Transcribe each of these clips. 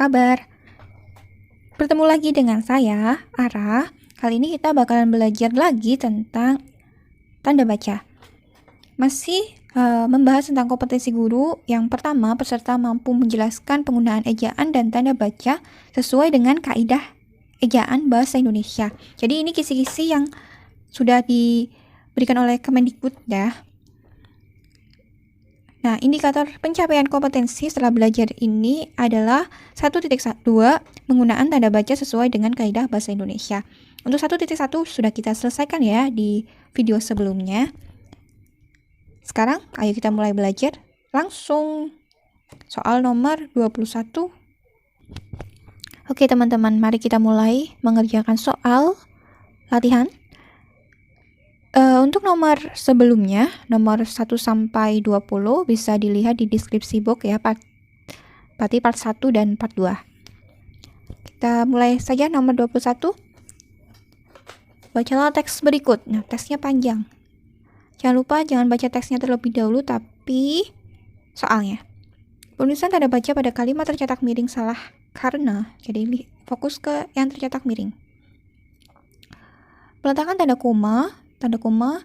kabar? Bertemu lagi dengan saya, Ara. Kali ini kita bakalan belajar lagi tentang tanda baca. Masih membahas tentang kompetensi guru. Yang pertama, peserta mampu menjelaskan penggunaan ejaan dan tanda baca sesuai dengan kaidah ejaan bahasa Indonesia. Jadi ini kisi-kisi yang sudah diberikan oleh Kemendikbud ya. Nah, indikator pencapaian kompetensi setelah belajar ini adalah 1.2 penggunaan tanda baca sesuai dengan kaidah bahasa Indonesia. Untuk 1.1 sudah kita selesaikan ya di video sebelumnya. Sekarang ayo kita mulai belajar langsung. Soal nomor 21. Oke teman-teman, mari kita mulai mengerjakan soal latihan. Untuk nomor sebelumnya, nomor 1 sampai 20 bisa dilihat di deskripsi box ya, part 1 dan part 2. Kita mulai saja nomor 21. Bacalah teks berikut. Nah, teksnya panjang. Jangan lupa jangan baca teksnya terlebih dahulu, tapi soalnya. Penulisan tanda baca pada kalimat tercetak miring salah karena, jadi fokus ke yang tercetak miring. Peletakan tanda koma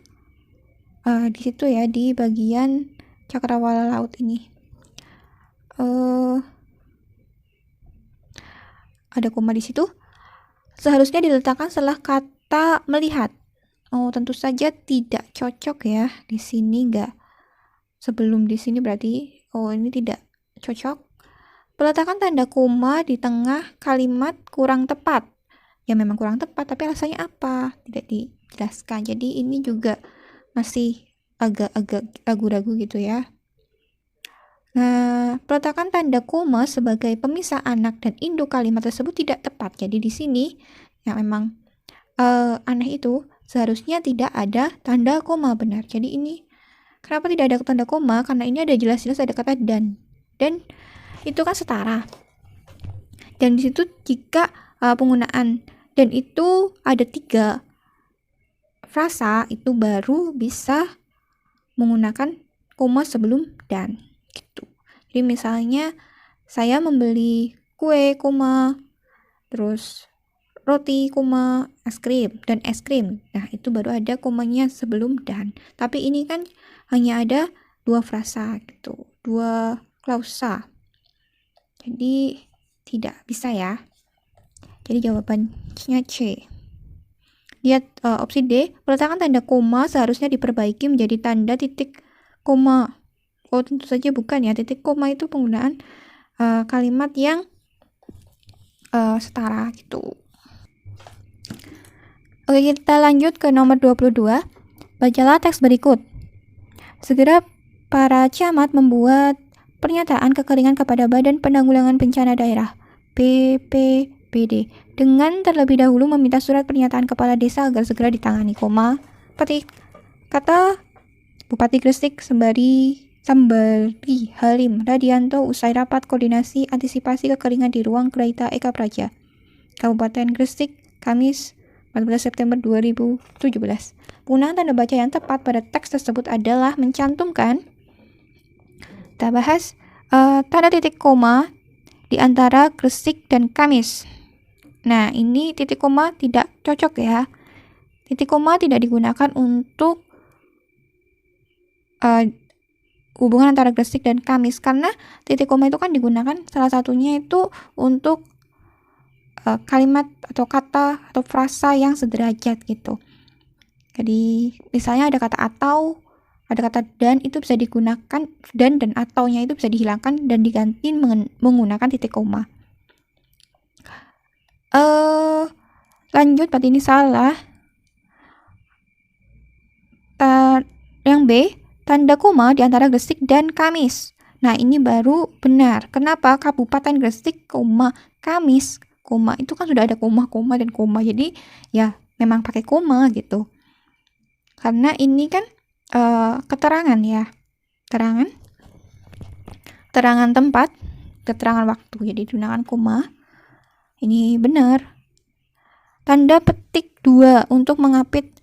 di situ ya, di bagian cakrawala laut ini. Ada koma di situ. Seharusnya diletakkan setelah kata melihat. Oh, tentu saja tidak cocok ya. Di sini enggak. Sebelum di sini berarti ini tidak cocok. Peletakan tanda koma di tengah kalimat kurang tepat. Ya memang kurang tepat, tapi alasannya apa? Tidak dijelaskan. Jadi ini juga masih agak-agak ragu-ragu gitu ya. Nah, peletakan tanda koma sebagai pemisah anak dan induk kalimat tersebut tidak tepat. Jadi di sini yang memang aneh itu seharusnya tidak ada tanda koma, benar. Jadi ini kenapa tidak ada tanda koma? Karena ini ada jelas-jelas ada kata dan itu kan setara. Dan di situ jika penggunaan dan itu ada 3 frasa, itu baru bisa menggunakan koma sebelum dan gitu. Jadi misalnya saya membeli kue, koma, terus roti, koma, es krim, dan es krim. Nah, itu baru ada komanya sebelum dan. Tapi ini kan hanya ada 2 frasa gitu, 2 klausa. Jadi tidak bisa ya. Jadi jawabannya C. Lihat opsi D, peletakan tanda koma seharusnya diperbaiki menjadi tanda titik koma. Oh, tentu saja bukan ya. Titik koma itu penggunaan kalimat yang setara gitu. Oke, kita lanjut ke nomor 22. Bacalah teks berikut. Segera para camat membuat pernyataan kekeringan kepada Badan Penanggulangan Bencana Daerah BPBD dengan terlebih dahulu meminta surat pernyataan kepala desa agar segera ditangani, petik kata Bupati Gresik Sambari Halim Radianto usai rapat koordinasi antisipasi kekeringan di ruang Graita Eka Praja, Kabupaten Gresik, Kamis 14 September 2017. Penggunaan tanda baca yang tepat pada teks tersebut adalah mencantumkan, kita bahas tanda titik koma di antara Gresik dan Kamis. Nah, ini titik koma tidak cocok ya. Titik koma tidak digunakan untuk hubungan antara Gresik dan Kamis, karena titik koma itu kan digunakan salah satunya itu untuk kalimat atau kata atau frasa yang sederajat gitu. Jadi misalnya ada kata atau, ada kata dan, itu bisa digunakan dan ataunya itu bisa dihilangkan dan diganti menggunakan titik koma. Lanjut, berarti ini salah. Yang B, tanda koma di antara Gresik dan Kamis. Nah, ini baru benar. Kenapa? Kabupaten Gresik, Kamis, itu kan sudah ada koma dan koma. Jadi ya memang pakai koma gitu. Karena ini kan keterangan ya. Keterangan tempat, keterangan waktu. Jadi digunakan koma. Ini benar. Tanda petik 2 untuk mengapit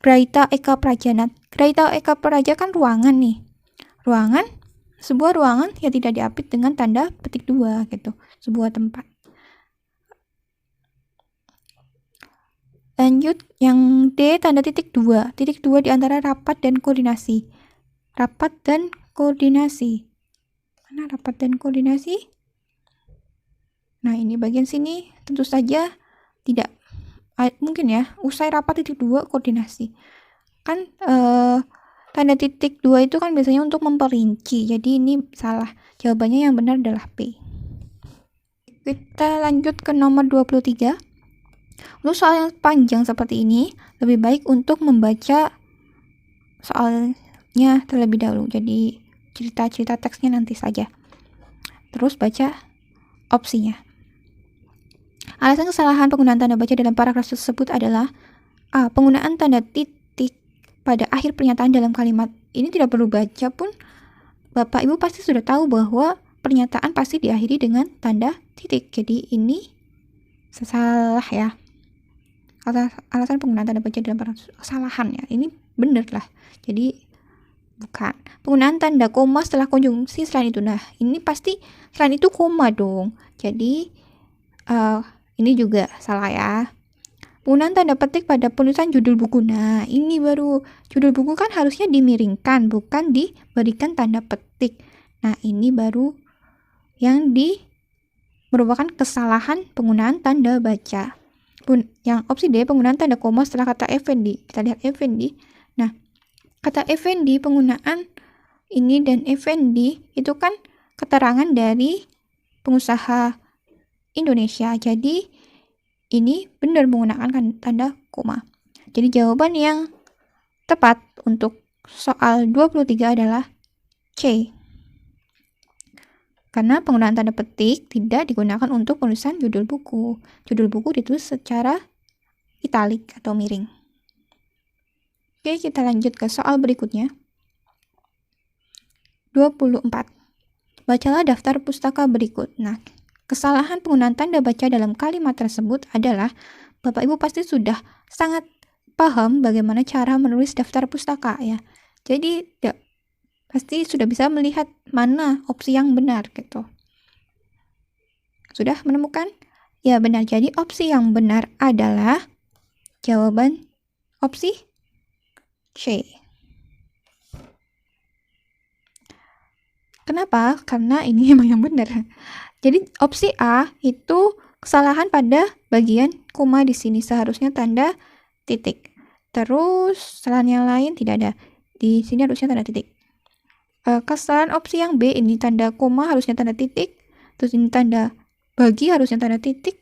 Graita Eka Praja. Nah, Graita Eka Praja kan ruangan nih. Ruangan sebuah ruangan yang tidak diapit dengan tanda petik 2 gitu, sebuah tempat. Lanjut yang D, tanda titik 2. Titik 2 di antara rapat dan koordinasi. Rapat dan koordinasi. Mana rapat dan koordinasi? Nah, ini bagian sini tentu saja tidak mungkin ya, usai rapat titik 2 koordinasi. Kan tanda titik 2 itu kan biasanya untuk memperinci. Jadi ini salah. Jawabannya yang benar adalah B. Kita lanjut ke nomor 23. Untuk soal yang panjang seperti ini, lebih baik untuk membaca soalnya terlebih dahulu. Jadi cerita-cerita teksnya nanti saja. Terus baca opsinya. Alasan kesalahan penggunaan tanda baca dalam paragraf tersebut adalah A. Penggunaan tanda titik pada akhir pernyataan dalam kalimat. Ini tidak perlu baca pun Bapak Ibu pasti sudah tahu bahwa pernyataan pasti diakhiri dengan tanda titik. Jadi ini salah ya. Alasan penggunaan tanda baca dalam paragraf kesalahan ya. Ini benar lah. Jadi bukan. Penggunaan tanda koma setelah konjungsi selain itu. Nah, ini pasti selain itu koma dong. Jadi ini juga salah ya. Penggunaan tanda petik pada penulisan judul buku. Nah, ini baru judul buku kan harusnya dimiringkan, bukan diberikan tanda petik. Nah, ini baru yang merupakan kesalahan penggunaan tanda baca. Yang opsi D, penggunaan tanda koma setelah kata Effendi. Kita lihat Effendi. Nah, kata Effendi, penggunaan ini dan Effendi itu kan keterangan dari pengusaha Indonesia. Jadi ini benar menggunakan tanda koma. Jadi jawaban yang tepat untuk soal 23 adalah C. Karena penggunaan tanda petik tidak digunakan untuk penulisan judul buku. Judul buku ditulis secara italik atau miring. Oke, kita lanjut ke soal berikutnya. 24. Bacalah daftar pustaka berikut. Nah, kesalahan penggunaan tanda baca dalam kalimat tersebut adalah Bapak Ibu pasti sudah sangat paham bagaimana cara menulis daftar pustaka ya. Jadi pasti sudah bisa melihat mana opsi yang benar gitu. Sudah menemukan? Ya benar. Jadi opsi yang benar adalah jawaban opsi C. Kenapa? Karena ini memang yang benar. Jadi opsi A itu kesalahan pada bagian koma di sini, seharusnya tanda titik. Terus kesalahan yang lain tidak ada. Di sini harusnya tanda titik. Kesalahan opsi yang B ini tanda koma harusnya tanda titik. Terus ini tanda bagi harusnya tanda titik.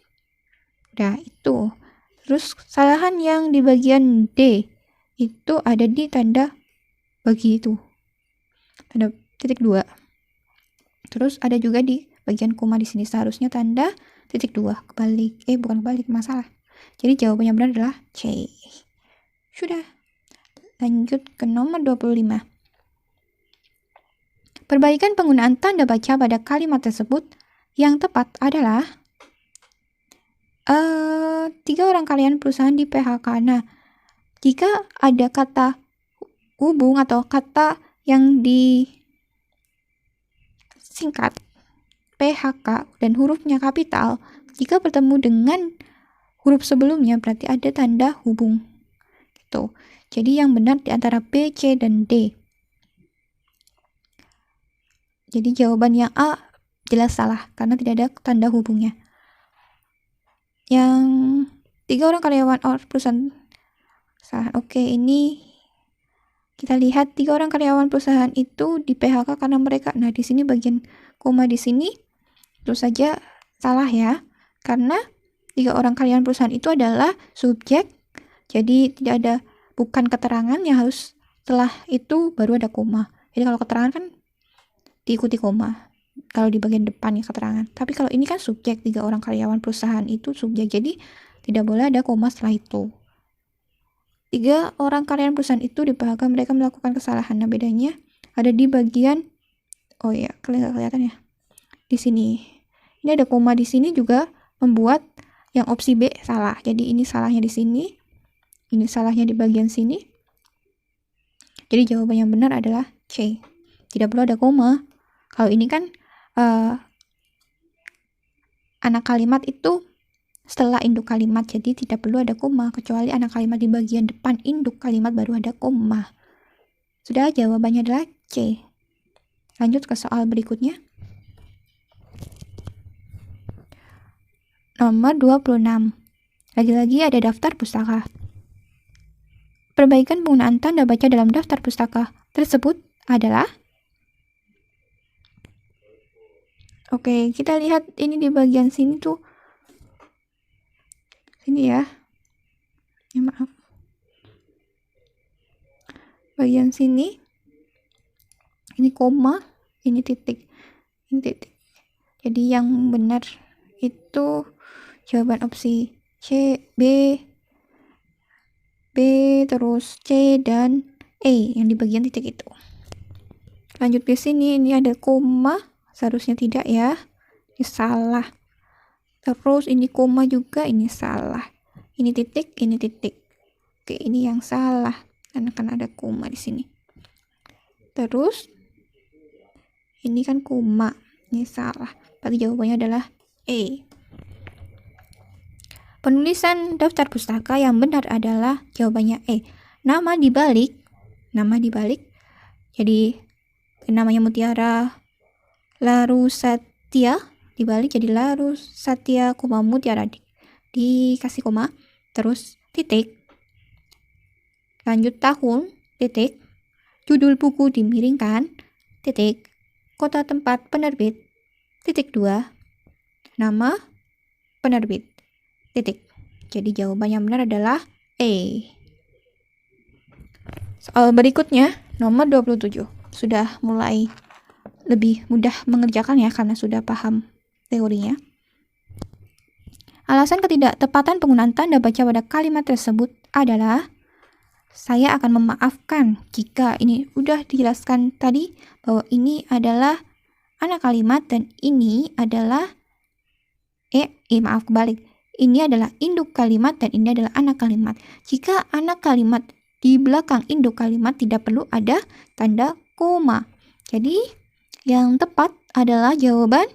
Udah itu. Terus kesalahan yang di bagian D itu ada di tanda bagi itu. Tanda titik 2. Terus ada juga di bagian koma di sini, seharusnya tanda titik 2. Kebalik. Bukan kebalik, masalah. Jadi jawabannya benar adalah C. Sudah. Lanjut ke nomor 25. Perbaikan penggunaan tanda baca pada kalimat tersebut. Yang tepat adalah 3 orang karyawan perusahaan di PHK. Nah, jika ada kata hubung atau kata yang disingkat PHK dan hurufnya kapital, jika bertemu dengan huruf sebelumnya berarti ada tanda hubung. Gitu. Jadi yang benar di antara B, C, dan D. Jadi jawaban yang A jelas salah karena tidak ada tanda hubungnya. Yang 3 orang karyawan perusahaan. Oke, ini kita lihat 3 orang karyawan perusahaan itu di PHK karena mereka. Nah, di sini bagian koma di sini tentu saja salah ya. Karena 3 orang karyawan perusahaan itu adalah subjek. Jadi tidak ada, bukan keterangan yang harus setelah itu baru ada koma. Jadi kalau keterangan kan diikuti koma. Kalau di bagian depannya keterangan. Tapi kalau ini kan subjek, 3 orang karyawan perusahaan itu subjek. Jadi tidak boleh ada koma setelah itu. 3 orang karyawan perusahaan itu di PHK mereka melakukan kesalahan. Nah, bedanya ada di bagian kelihatan ya. Di sini. Ini ada koma di sini juga membuat yang opsi B salah. Jadi ini salahnya di sini. Ini salahnya di bagian sini. Jadi jawaban yang benar adalah C. Tidak perlu ada koma. Kalau ini kan anak kalimat itu setelah induk kalimat, jadi tidak perlu ada koma, kecuali anak kalimat di bagian depan induk kalimat baru ada koma. Sudah, jawabannya adalah C. Lanjut ke soal berikutnya. Nomor 26. Lagi-lagi ada daftar pustaka. Perbaikan penggunaan tanda baca dalam daftar pustaka tersebut adalah. Oke, kita lihat ini di bagian sini tuh. Sini ya. Ya, maaf. Bagian sini. Ini koma, ini titik. Ini titik. Jadi yang benar itu jawaban opsi C, B, terus C dan E yang di bagian titik itu. Lanjut ke sini, ini ada koma, seharusnya tidak ya. Ini salah. Terus ini koma juga, ini salah. Ini titik, ini titik. Oke, ini yang salah karena kan ada koma di sini. Terus ini kan koma, ini salah. Berarti jawabannya adalah E. Penulisan daftar pustaka yang benar adalah jawabannya E. Nama dibalik. Jadi namanya Mutiara Larusatya dibalik jadi Larusatya, Mutiara dikasih koma, terus titik. Lanjut tahun, titik. Judul buku dimiringkan, titik. Kota tempat penerbit, titik 2. Nama penerbit, titik. Jadi jawaban yang benar adalah E. Soal berikutnya, nomor 27. Sudah mulai lebih mudah mengerjakan ya, karena sudah paham teorinya. Alasan ketidaktepatan penggunaan tanda baca pada kalimat tersebut adalah, saya akan memaafkan jika ini udah dijelaskan tadi bahwa ini adalah anak kalimat dan ini adalah ini adalah induk kalimat dan ini adalah anak kalimat. Jika anak kalimat di belakang induk kalimat tidak perlu ada tanda koma. Jadi yang tepat adalah jawaban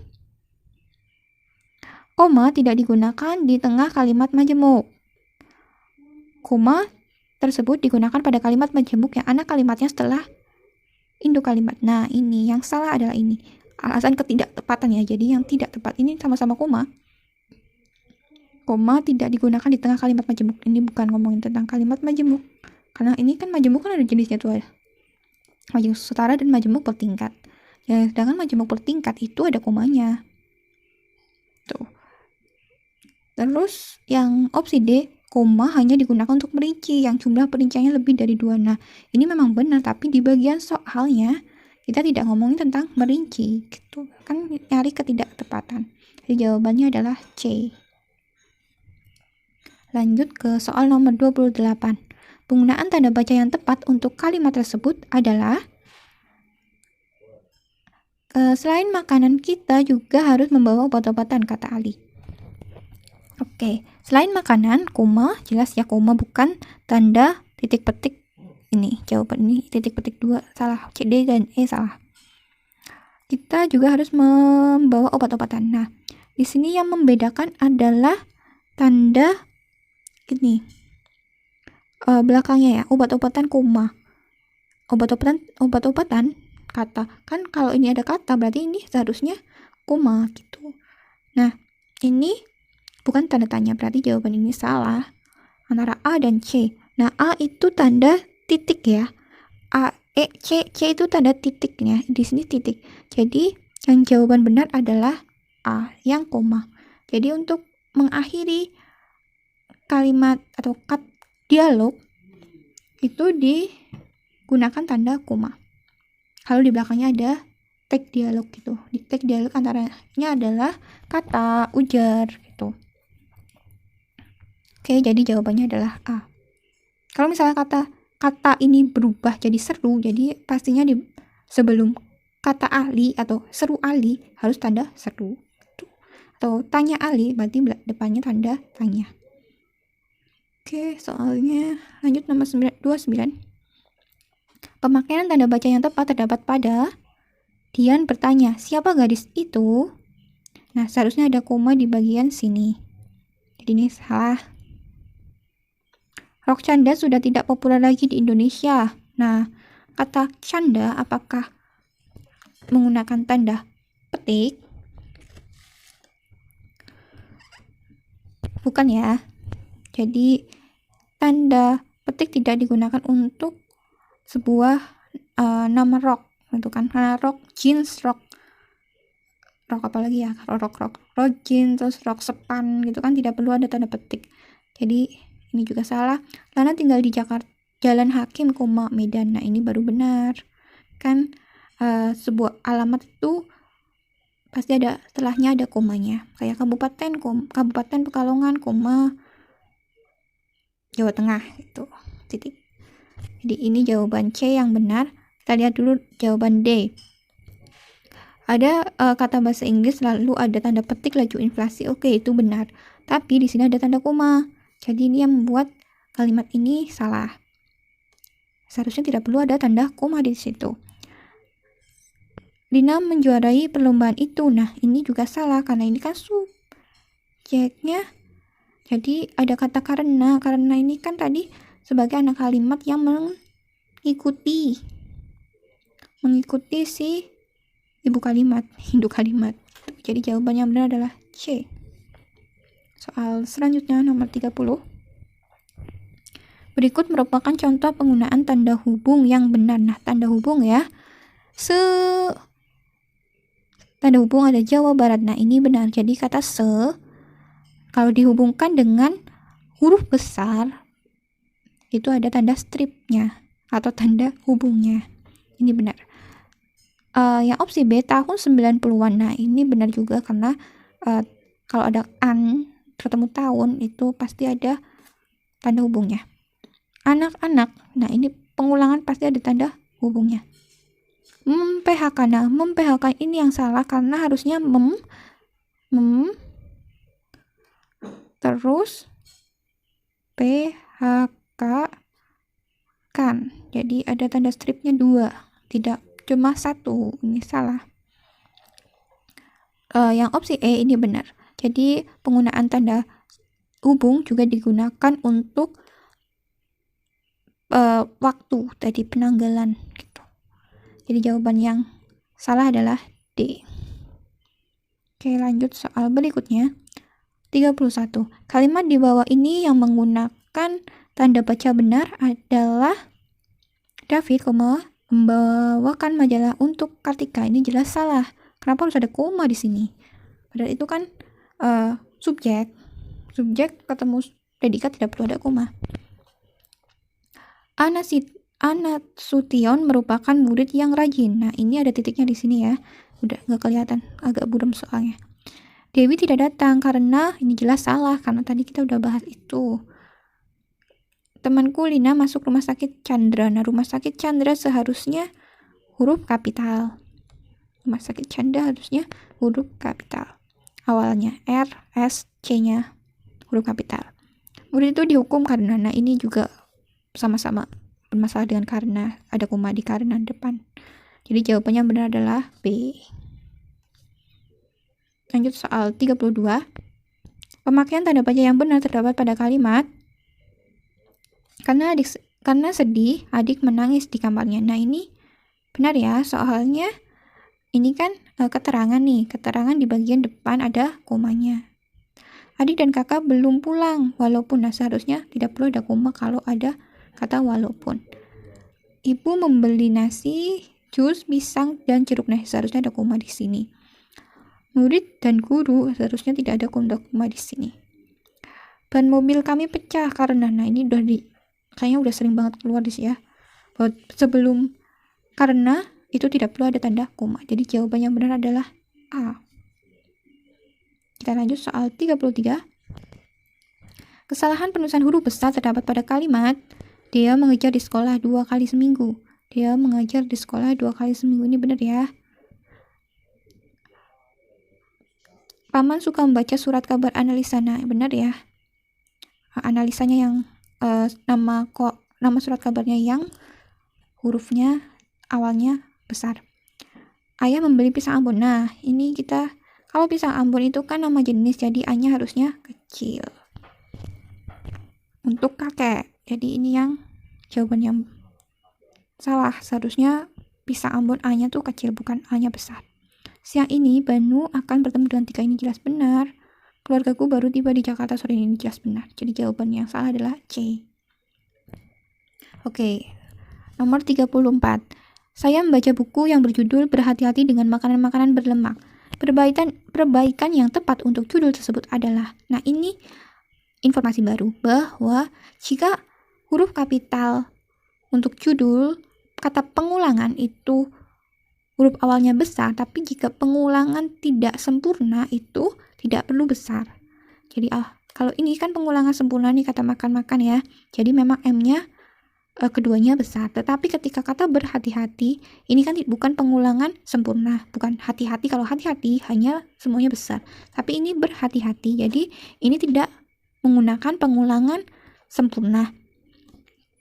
koma tidak digunakan di tengah kalimat majemuk. Koma tersebut digunakan pada kalimat majemuk yang anak kalimatnya setelah induk kalimat. Nah, ini yang salah adalah ini. Alasan ketidaktepatan ya. Jadi yang tidak tepat ini sama-sama koma. Koma tidak digunakan di tengah kalimat majemuk. Ini bukan ngomongin tentang kalimat majemuk. Karena ini kan majemuk kan ada jenisnya tuh ya. Majemuk setara dan majemuk bertingkat. Ya, sedangkan majemuk bertingkat itu ada komanya. Tuh. Terus yang opsi D, koma hanya digunakan untuk merinci yang jumlah perinciannya lebih dari 2. Nah, ini memang benar, tapi di bagian soalnya kita tidak ngomongin tentang merinci. Gitu. Kan nyari ketidaktepatan. Jadi jawabannya adalah C. Lanjut ke soal nomor 28. Penggunaan tanda baca yang tepat untuk kalimat tersebut adalah, selain makanan kita juga harus membawa obat-obatan, kata Ali. Oke, selain makanan, koma, jelas ya koma bukan tanda titik petik. Ini jawaban ini titik petik 2 salah, C, D dan E salah. Kita juga harus membawa obat-obatan. Nah, di sini yang membedakan adalah tanda ini. Belakangnya ya, obat-obatan koma. Obat-obatan kata. Kan kalau ini ada kata berarti ini seharusnya koma gitu. Nah, ini bukan tanda tanya, berarti jawaban ini salah antara A dan C. Nah, A itu tanda titik ya. C itu tanda titiknya. Di sini titik. Jadi, yang jawaban benar adalah A, yang koma. Jadi, untuk mengakhiri kalimat atau dialog itu digunakan tanda koma. Kalau di belakangnya ada tag dialog gitu. Di tag dialog antaranya adalah kata, ujar gitu. Oke, jadi jawabannya adalah A. Kalau misalnya kata ini berubah jadi seru, jadi pastinya di sebelum kata Ali atau seru Ali harus tanda seru. Atau tanya Ali, berarti depannya tanda tanya. Oke, soalnya lanjut nomor 29. Pemakaian tanda baca yang tepat terdapat pada Dian bertanya, siapa gadis itu? Nah, seharusnya ada koma di bagian sini. Jadi ini salah. Rok canda sudah tidak populer lagi di Indonesia. Nah, kata canda apakah menggunakan tanda petik? Bukan ya. Jadi, tanda petik tidak digunakan untuk sebuah nama rok. Itu kan, karena rok jeans, rok apa lagi ya, rok jeans, terus rok sepan gitu kan, tidak perlu ada tanda petik. Jadi ini juga salah. Lana tinggal di Jakarta, Jalan Hakim, Medan. Nah ini baru benar kan. Sebuah alamat itu pasti ada setelahnya ada komanya, kayak Kabupaten Pekalongan, Jawa Tengah itu titik. Jadi ini jawaban C yang benar. Kita lihat dulu jawaban D. Ada kata bahasa Inggris lalu ada tanda petik laju inflasi. Oke, itu benar. Tapi di sini ada tanda koma. Jadi ini yang membuat kalimat ini salah. Seharusnya tidak perlu ada tanda koma di situ. Lina menjuarai perlombaan itu. Nah, ini juga salah karena ini kan subjeknya. Jadi ada kata karena. Karena ini kan tadi sebagai anak kalimat yang mengikuti si induk kalimat. Jadi jawabannya benar adalah C. Soal selanjutnya nomor 30. Berikut merupakan contoh penggunaan tanda hubung yang benar. Nah, tanda hubung ya. Tanda hubung ada Jawa Barat. Nah, ini benar. Jadi kata kalau dihubungkan dengan huruf besar itu ada tanda stripnya atau tanda hubungnya. Ini benar. Yang opsi B tahun 90-an. Nah, ini benar juga karena kalau ada an ketemu tahun itu pasti ada tanda hubungnya. Anak-anak. Nah, ini pengulangan pasti ada tanda hubungnya. PHK. Nah, PHK ini yang salah karena harusnya terus PHK kan. Jadi ada tanda stripnya 2, tidak cuma 1. Ini salah. Yang opsi E ini benar. Jadi penggunaan tanda hubung juga digunakan untuk waktu tadi, penanggalan gitu. Jadi jawaban yang salah adalah D. Oke, lanjut soal berikutnya. 31. Kalimat di bawah ini yang menggunakan tanda baca benar adalah David, membawakan majalah untuk Kartika. Ini jelas salah. Kenapa harus ada koma di sini? Padahal itu kan subjek ketemu predikat tidak perlu ada koma. Anasution merupakan murid yang rajin. Nah, ini ada titiknya di sini ya. Udah nggak kelihatan, agak buram soalnya. Dewi tidak datang karena ini jelas salah karena tadi kita udah bahas itu. Temanku Lina masuk rumah sakit Chandra. Nah, rumah sakit Chandra seharusnya huruf kapital. Rumah sakit Chandra harusnya huruf kapital. Awalnya R, S, C-nya huruf kapital. Murid itu dihukum karena. Nah, ini juga sama-sama bermasalah dengan karena. Ada koma di karena depan. Jadi jawabannya benar adalah B. Lanjut soal 32. Pemakaian tanda baca yang benar terdapat pada kalimat karena sedih, adik menangis di kamarnya. Nah, ini benar ya, soalnya ini kan keterangan nih. Keterangan di bagian depan ada komanya. Adik dan kakak belum pulang, walaupun. Nah, seharusnya tidak perlu ada koma kalau ada kata walaupun. Ibu membeli nasi, jus, pisang, dan jeruk. Nah, seharusnya ada koma di sini. Murid dan guru seharusnya tidak ada koma di sini. Ban mobil kami pecah karena. Nah, ini kayaknya udah sering banget keluar di sini ya. Sebelum karena itu tidak perlu ada tanda koma. Jadi jawaban yang benar adalah A. Kita lanjut soal 33. Kesalahan penulisan huruf besar terdapat pada kalimat dia mengajar di sekolah 2 kali seminggu. Dia mengajar di sekolah 2 kali seminggu. Ini benar ya. Paman suka membaca surat kabar analisa. Nah, benar ya. Analisanya yang nama surat kabarnya yang hurufnya awalnya besar. ayah membeli pisang Ambon. Nah, ini kita, kalau pisang Ambon itu kan nama jenis, jadi A-nya harusnya kecil. Untuk kakek, jadi ini yang jawaban yang salah. Seharusnya pisang Ambon A-nya tuh kecil, bukan A-nya besar. Siang ini Banu akan bertemu dengan Tika, ini jelas benar. Keluargaku baru tiba di Jakarta sore ini, jelas benar. Jadi jawaban yang salah adalah C. Oke, nomor 34. Saya membaca buku yang berjudul Berhati-hati dengan makanan-makanan berlemak. Perbaikan yang tepat untuk judul tersebut adalah, nah ini informasi baru, bahwa jika huruf kapital untuk judul, kata pengulangan itu huruf awalnya besar, tapi jika pengulangan tidak sempurna itu tidak perlu besar. Jadi kalau ini kan pengulangan sempurna nih, kata makan-makan ya, jadi memang M-nya keduanya besar. Tetapi ketika kata berhati-hati, ini kan bukan pengulangan sempurna, bukan hati-hati. Kalau hati-hati hanya semuanya besar, tapi ini berhati-hati, jadi ini tidak menggunakan pengulangan sempurna,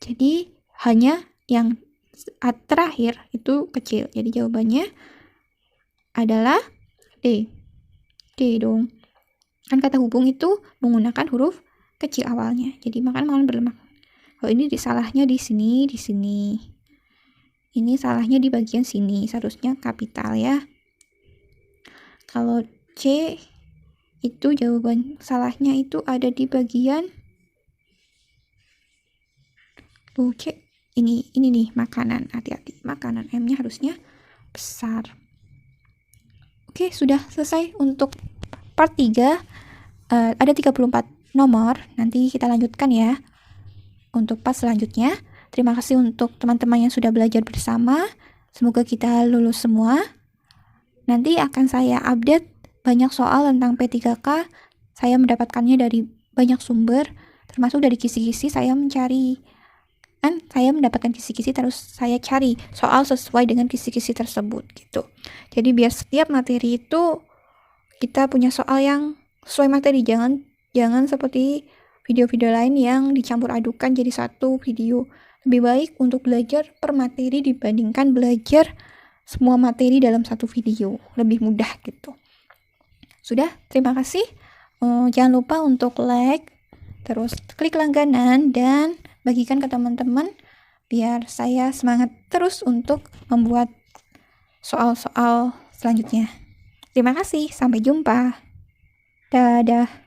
jadi hanya yang terakhir itu kecil. Jadi jawabannya adalah D. D dong. Kan kata hubung itu menggunakan huruf kecil awalnya. Jadi makanan berlemak. Kalau ini salahnya di sini, di sini. Ini salahnya di bagian sini. Seharusnya kapital ya. Kalau C itu jawaban salahnya itu ada di bagian C. Ini nih makanan, hati-hati. Makanan M-nya harusnya besar. Oke, sudah selesai untuk part 3. Ada 34 nomor. Nanti kita lanjutkan ya untuk part selanjutnya. Terima kasih untuk teman-teman yang sudah belajar bersama. Semoga kita lulus semua. Nanti akan saya update banyak soal tentang P3K. Saya mendapatkannya dari banyak sumber, termasuk dari kisi-kisi. Saya mendapatkan kisi-kisi, terus saya cari soal sesuai dengan kisi-kisi tersebut gitu. Jadi biar setiap materi itu kita punya soal yang sesuai materi, jangan seperti video-video lain yang dicampur adukan jadi satu video. Lebih baik untuk belajar per materi dibandingkan belajar semua materi dalam satu video, lebih mudah gitu. Sudah, terima kasih. Jangan lupa untuk like, terus klik langganan, dan bagikan ke teman-teman biar saya semangat terus untuk membuat soal-soal selanjutnya. Terima kasih, sampai jumpa. Dadah.